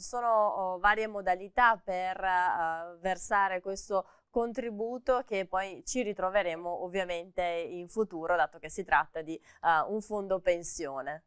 ci sono varie modalità per versare questo contributo che poi ci ritroveremo ovviamente in futuro, dato che si tratta di un fondo pensione.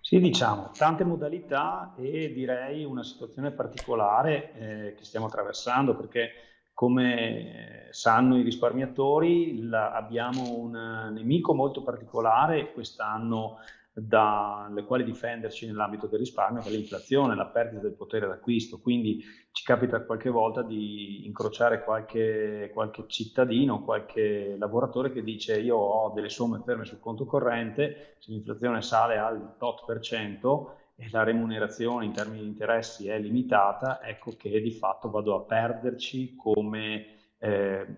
Sì, diciamo, tante modalità e direi una situazione particolare che stiamo attraversando perché come sanno i risparmiatori abbiamo un nemico molto particolare quest'anno dalle quali difenderci nell'ambito del risparmio, che è l'inflazione, la perdita del potere d'acquisto. Quindi ci capita qualche volta di incrociare qualche cittadino, qualche lavoratore che dice io ho delle somme ferme sul conto corrente, se l'inflazione sale al tot per cento e la remunerazione in termini di interessi è limitata, ecco che di fatto vado a perderci come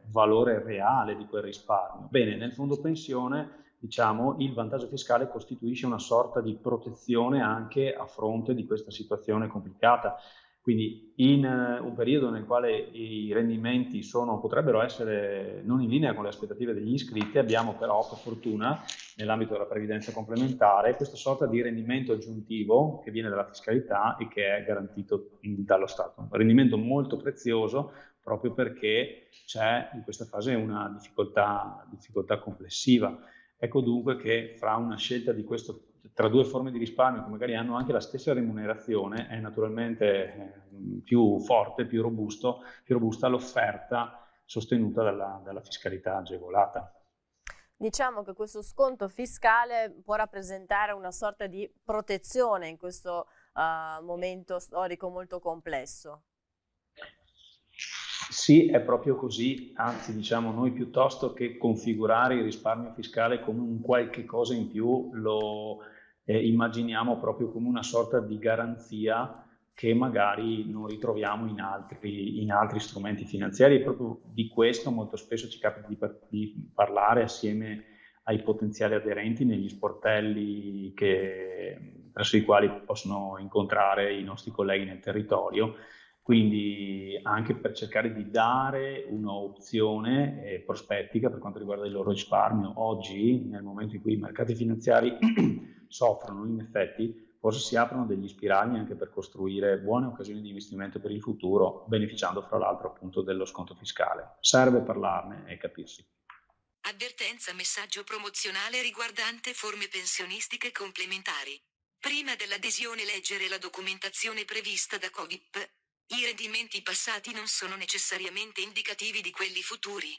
valore reale di quel risparmio. Bene, nel fondo pensione diciamo, il vantaggio fiscale costituisce una sorta di protezione anche a fronte di questa situazione complicata. Quindi in un periodo nel quale i rendimenti potrebbero essere non in linea con le aspettative degli iscritti, abbiamo però per fortuna nell'ambito della previdenza complementare questa sorta di rendimento aggiuntivo che viene dalla fiscalità e che è garantito dallo Stato. Un rendimento molto prezioso proprio perché c'è in questa fase una difficoltà complessiva. Ecco dunque che fra una scelta di questo, tra due forme di risparmio che magari hanno anche la stessa remunerazione, è naturalmente più forte, più robusta l'offerta sostenuta dalla fiscalità agevolata. Diciamo che questo sconto fiscale può rappresentare una sorta di protezione in questo momento storico molto complesso. Sì, è proprio così, anzi diciamo noi piuttosto che configurare il risparmio fiscale come un qualche cosa in più, lo immaginiamo proprio come una sorta di garanzia che magari non ritroviamo in altri strumenti finanziari e proprio di questo molto spesso ci capita di parlare assieme ai potenziali aderenti negli sportelli presso i quali possono incontrare i nostri colleghi nel territorio, quindi anche per cercare di dare un'opzione prospettica per quanto riguarda il loro risparmio. Oggi, nel momento in cui i mercati finanziari soffrono, in effetti, forse si aprono degli spiragli anche per costruire buone occasioni di investimento per il futuro, beneficiando fra l'altro appunto dello sconto fiscale. Serve parlarne e capirsi. Avvertenza messaggio promozionale riguardante forme pensionistiche complementari. Prima dell'adesione leggere la documentazione prevista da COVIP. I rendimenti passati non sono necessariamente indicativi di quelli futuri.